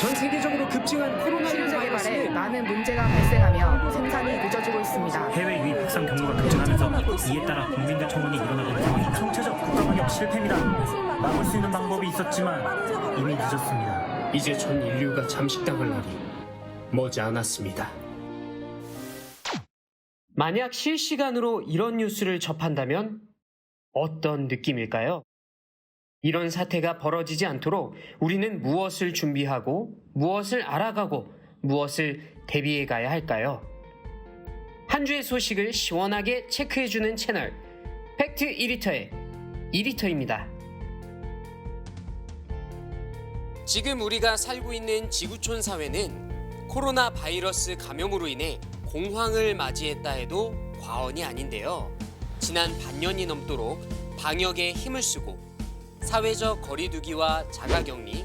전 세계적으로 급증한 코로나19 신규 개발에 바이러스는 많은 문제가 발생하며 생산이 늦어지고 있습니다. 해외 유입 확산 경로가 급증하면서 이에 따라 국민들 청원이 일어나고 있는 상황이 총체적 국가방역 실패입니다. 막을 수 있는 방법이 있었지만 이미 늦었습니다. 이제 전 인류가 잠식당할 날이 머지 않았습니다. 만약 실시간으로 이런 뉴스를 접한다면 어떤 느낌일까요? 이런 사태가 벌어지지 않도록 우리는 무엇을 준비하고 무엇을 알아가고 무엇을 대비해 가야 할까요? 한 주의 소식을 시원하게 체크해주는 채널 팩트 2리터의 2리터입니다. 지금 우리가 살고 있는 지구촌 사회는 코로나 바이러스 감염으로 인해 공황을 맞이했다 해도 과언이 아닌데요. 지난 반년이 넘도록 방역에 힘을 쓰고 사회적 거리두기와 자가격리,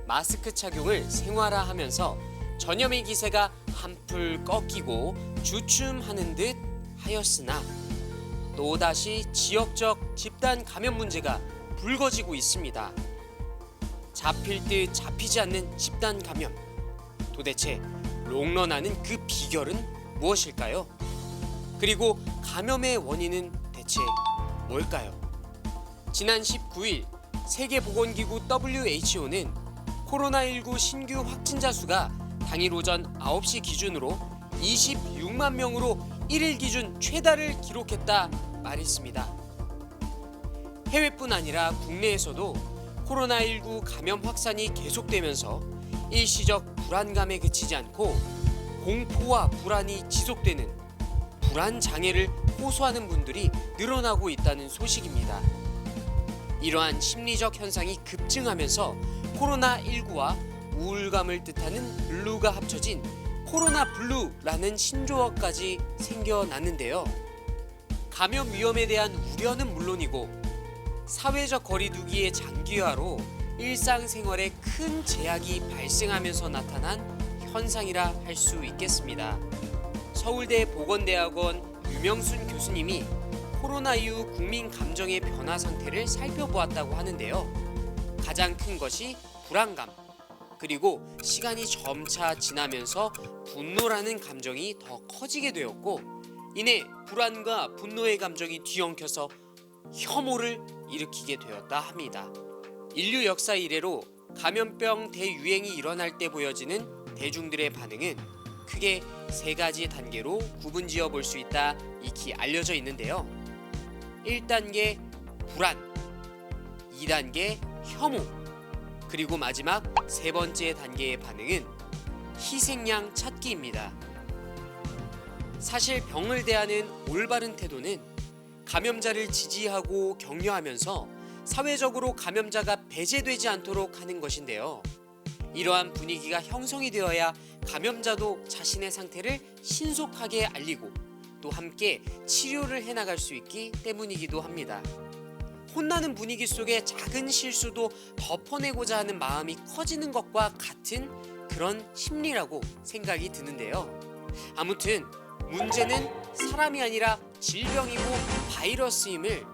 마스크 착용을 생활화하면서 전염의 기세가 한풀 꺾이고 주춤하는 듯 하였으나 또다시 지역적 집단 감염 문제가 불거지고 있습니다. 잡힐 듯 잡히지 않는 집단 감염. 도대체 롱런하는 그 비결은 무엇일까요? 그리고 감염의 원인은 대체 뭘까요? 지난 19일 세계보건기구 WHO는 코로나19 신규 확진자 수가 당일 오전 9시 기준으로 26만 명으로 1일 기준 최다를 기록했다 말했습니다. 해외뿐 아니라 국내에서도 코로나19 감염 확산이 계속되면서 일시적 불안감에 그치지 않고 공포와 불안이 지속되는 불안 장애를 호소하는 분들이 늘어나고 있다는 소식입니다. 이러한 심리적 현상이 급증하면서 코로나19와 우울감을 뜻하는 블루가 합쳐진 코로나 블루라는 신조어까지 생겨났는데요. 감염 위험에 대한 우려는 물론이고 사회적 거리두기의 장기화로 일상생활에 큰 제약이 발생하면서 나타난 현상이라 할 수 있겠습니다. 서울대 보건대학원 유명순 교수님이 코로나 이후 국민 감정의 변화 상태를 살펴보았다고 하는데요. 가장 큰 것이 불안감, 그리고 시간이 점차 지나면서 분노라는 감정이 더 커지게 되었고 이내 불안과 분노의 감정이 뒤엉켜서 혐오를 일으키게 되었다 합니다. 인류 역사 이래로 감염병 대유행이 일어날 때 보여지는 대중들의 반응은 크게 세 가지 단계로 구분지어 볼 수 있다 익히 알려져 있는데요. 1단계 불안, 2단계 혐오, 그리고 마지막 세 번째 단계의 반응은 희생양 찾기입니다. 사실 병을 대하는 올바른 태도는 감염자를 지지하고 격려하면서 사회적으로 감염자가 배제되지 않도록 하는 것인데요. 이러한 분위기가 형성이 되어야 감염자도 자신의 상태를 신속하게 알리고 또 함께 치료를 해나갈 수 있기 때문이기도 합니다. 혼나는 분위기 속에 작은 실수도 덮어내고자 하는 마음이 커지는 것과 같은 그런 심리라고 생각이 드는데요. 아무튼 문제는 사람이 아니라 질병이고 바이러스임을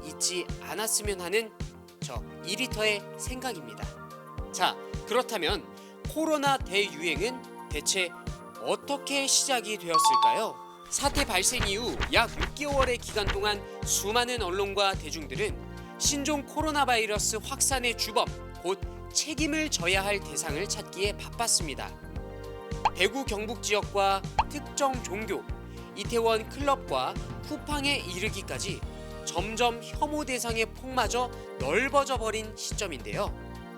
잊지 않았으면 하는 저 2리터의 생각입니다. 자, 그렇다면 코로나 대유행은 대체 어떻게 시작이 되었을까요? 사태 발생 이후 약 6개월의 기간 동안 수많은 언론과 대중들은 신종 코로나 바이러스 확산의 주범, 곧 책임을 져야 할 대상을 찾기에 바빴습니다. 대구 경북 지역과 특정 종교, 이태원 클럽과 쿠팡에 이르기까지 점점 혐오 대상의 폭마저 넓어져 버린 시점인데요.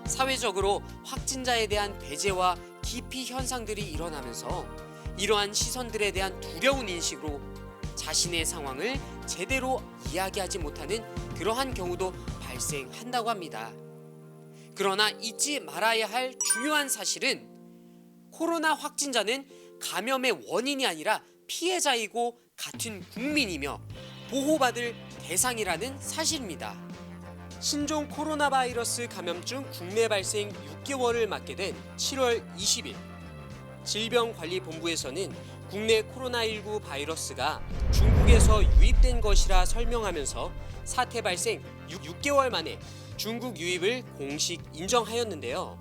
사회적으로 확진자에 대한 배제와 기피 현상들이 일어나면서 이러한 시선들에 대한 두려운 인식으로 자신의 상황을 제대로 이야기하지 못하는 그러한 경우도 발생한다고 합니다. 그러나 잊지 말아야 할 중요한 사실은 코로나 확진자는 감염의 원인이 아니라 피해자이고 같은 국민이며 보호받을 대상이라는 사실입니다. 신종 코로나 바이러스 감염증 국내 발생 6개월을 맞게 된 7월 20일 질병관리본부에서는 국내 코로나19 바이러스가 중국에서 유입된 것이라 설명하면서 사태 발생 6개월 만에 중국 유입을 공식 인정하였는데요.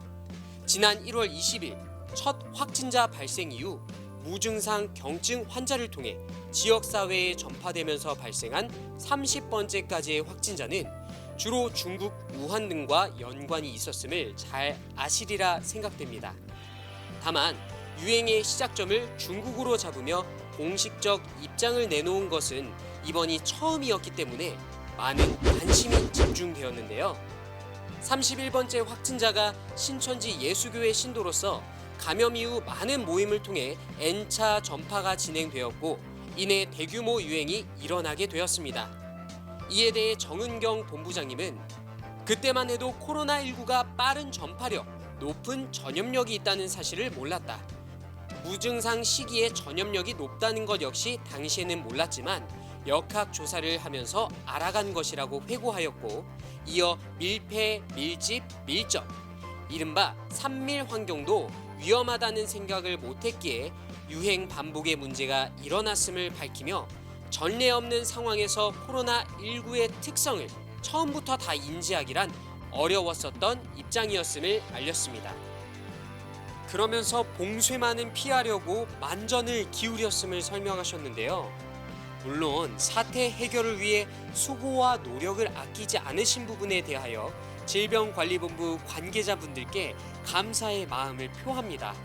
지난 1월 20일 첫 확진자 발생 이후 무증상 경증 환자를 통해 지역사회에 전파되면서 발생한 30번째까지의 확진자는 주로 중국 우한 등과 연관이 있었음을 잘 아시리라 생각됩니다. 다만 유행의 시작점을 중국으로 잡으며 공식적 입장을 내놓은 것은 이번이 처음이었기 때문에 많은 관심이 집중되었는데요. 31번째 확진자가 신천지 예수교회 신도로서 감염 이후 많은 모임을 통해 N차 전파가 진행되었고 이내 대규모 유행이 일어나게 되었습니다. 이에 대해 정은경 본부장님은 그때만 해도 코로나19가 빠른 전파력, 높은 전염력이 있다는 사실을 몰랐다. 무증상 시기에 전염력이 높다는 것 역시 당시에는 몰랐지만 역학 조사를 하면서 알아간 것이라고 회고하였고 이어 밀폐, 밀집, 밀접, 이른바 산밀 환경도 위험하다는 생각을 못했기에 유행 반복의 문제가 일어났음을 밝히며 전례 없는 상황에서 코로나19의 특성을 처음부터 다 인지하기란 어려웠었던 입장이었음을 알렸습니다. 그러면서 봉쇄만은 피하려고 만전을 기울였음을 설명하셨는데요. 물론 사태 해결을 위해 수고와 노력을 아끼지 않으신 부분에 대하여 질병관리본부 관계자분들께 감사의 마음을 표합니다.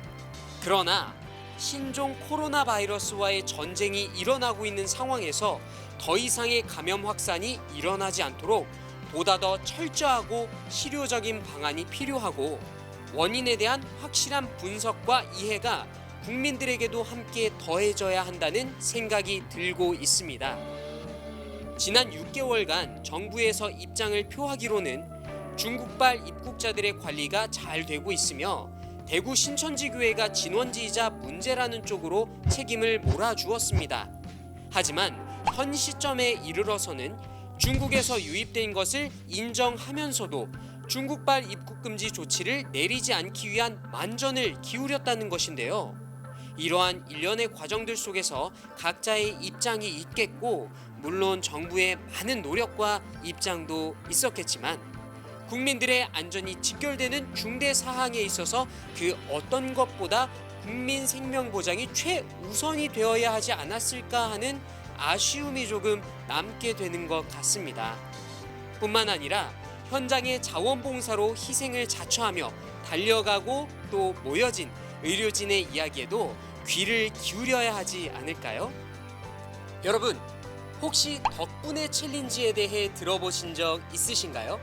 그러나 신종 코로나 바이러스와의 전쟁이 일어나고 있는 상황에서 더 이상의 감염 확산이 일어나지 않도록 보다 더 철저하고 실효적인 방안이 필요하고 원인에 대한 확실한 분석과 이해가 국민들에게도 함께 더해져야 한다는 생각이 들고 있습니다. 지난 6개월간 정부에서 입장을 표하기로는 중국발 입국자들의 관리가 잘 되고 있으며 대구 신천지교회가 진원지이자 문제라는 쪽으로 책임을 몰아주었습니다. 하지만 현 시점에 이르러서는 중국에서 유입된 것을 인정하면서도 중국발 입국 금지 조치를 내리지 않기 위한 만전을 기울였다는 것인데요. 이러한 일련의 과정들 속에서 각자의 입장이 있겠고 물론 정부의 많은 노력과 입장도 있었겠지만 국민들의 안전이 직결되는 중대 사항에 있어서 그 어떤 것보다 국민 생명 보장이 최우선이 되어야 하지 않았을까 하는 아쉬움이 조금 남게 되는 것 같습니다. 뿐만 아니라 현장의 자원봉사로 희생을 자처하며 달려가고 또 모여진 의료진의 이야기에도 귀를 기울여야 하지 않을까요? 여러분, 혹시 덕분에 챌린지에 대해 들어보신 적 있으신가요?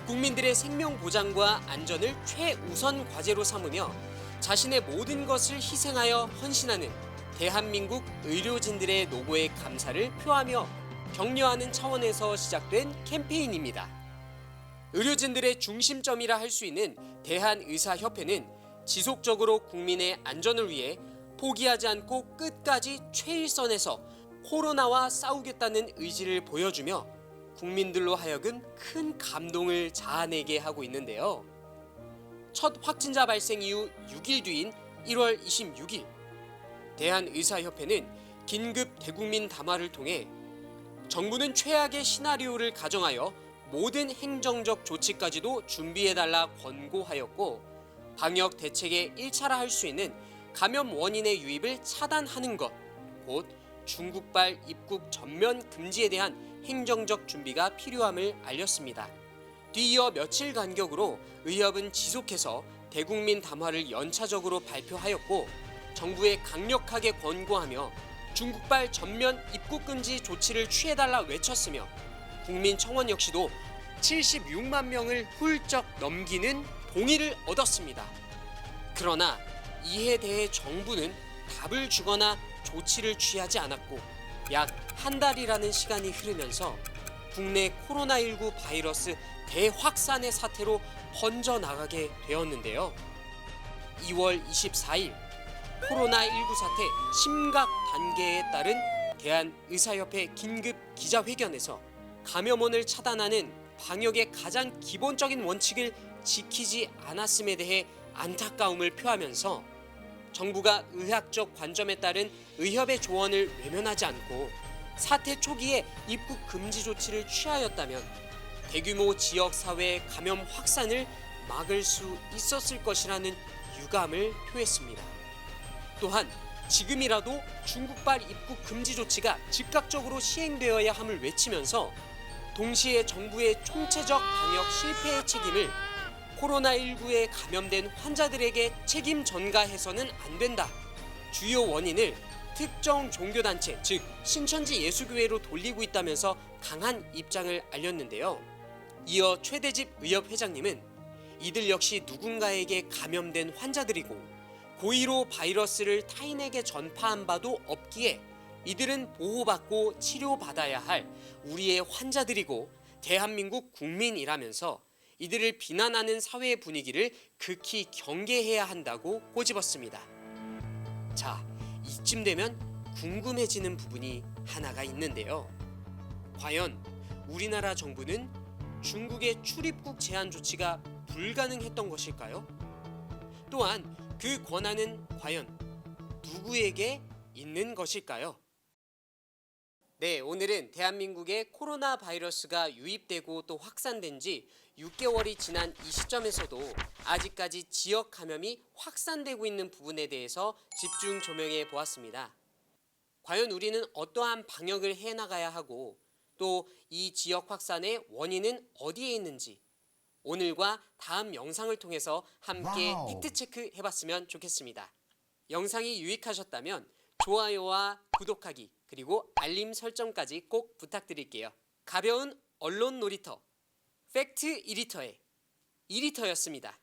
국민들의 생명 보장과 안전을 최우선 과제로 삼으며 자신의 모든 것을 희생하여 헌신하는 대한민국 의료진들의 노고에 감사를 표하며 격려하는 차원에서 시작된 캠페인입니다. 의료진들의 중심점이라 할 수 있는 대한의사협회는 지속적으로 국민의 안전을 위해 포기하지 않고 끝까지 최일선에서 코로나와 싸우겠다는 의지를 보여주며 국민들로 하여금 큰 감동을 자아내게 하고 있는데요. 첫 확진자 발생 이후 6일 뒤인 1월 26일 대한의사협회는 긴급 대국민 담화를 통해 정부는 최악의 시나리오를 가정하여 모든 행정적 조치까지도 준비해달라 권고하였고 방역 대책의 1차라 할 수 있는 감염 원인의 유입을 차단하는 것, 곧 중국발 입국 전면 금지에 대한 행정적 준비가 필요함을 알렸습니다. 뒤이어 며칠 간격으로 의협은 지속해서 대국민 담화를 연차적으로 발표하였고 정부에 강력하게 권고하며 중국발 전면 입국 금지 조치를 취해달라 외쳤으며 국민청원 역시도 76만 명을 훌쩍 넘기는 동의를 얻었습니다. 그러나 이에 대해 정부는 답을 주거나 조치를 취하지 않았고 약 한 달이라는 시간이 흐르면서 국내 코로나19 바이러스 대확산의 사태로 번져나가게 되었는데요. 2월 24일 코로나19 사태 심각 단계에 따른 대한의사협회 긴급 기자회견에서 감염원을 차단하는 방역의 가장 기본적인 원칙을 지키지 않았음에 대해 안타까움을 표하면서 정부가 의학적 관점에 따른 의협의 조언을 외면하지 않고 사태 초기에 입국 금지 조치를 취하였다면 대규모 지역사회 감염 확산을 막을 수 있었을 것이라는 유감을 표했습니다. 또한 지금이라도 중국발 입국 금지 조치가 즉각적으로 시행되어야 함을 외치면서 동시에 정부의 총체적 방역 실패의 책임을 코로나19에 감염된 환자들에게 책임 전가해서는 안 된다. 주요 원인을 특정 종교단체, 즉 신천지 예수교회로 돌리고 있다면서 강한 입장을 알렸는데요. 이어 최대집 의협 회장님은 이들 역시 누군가에게 감염된 환자들이고 고의로 바이러스를 타인에게 전파한 바도 없기에 이들은 보호받고 치료받아야 할 우리의 환자들이고 대한민국 국민이라면서 이들을 비난하는 사회의 분위기를 극히 경계해야 한다고 꼬집었습니다. 자, 이쯤 되면 궁금해지는 부분이 하나가 있는데요. 과연 우리나라 정부는 중국의 출입국 제한 조치가 불가능했던 것일까요? 또한 그 권한은 과연 누구에게 있는 것일까요? 네, 오늘은 대한민국에 코로나 바이러스가 유입되고 또 확산된 지 6개월이 지난 이 시점에서도 아직까지 지역 감염이 확산되고 있는 부분에 대해서 집중 조명해 보았습니다. 과연 우리는 어떠한 방역을 해나가야 하고 또 이 지역 확산의 원인은 어디에 있는지 오늘과 다음 영상을 통해서 함께 팩트체크 해봤으면 좋겠습니다. 영상이 유익하셨다면 좋아요와 구독하기 그리고 알림 설정까지 꼭 부탁드릴게요. 가벼운 언론 놀이터 팩트 2리터의 2리터였습니다.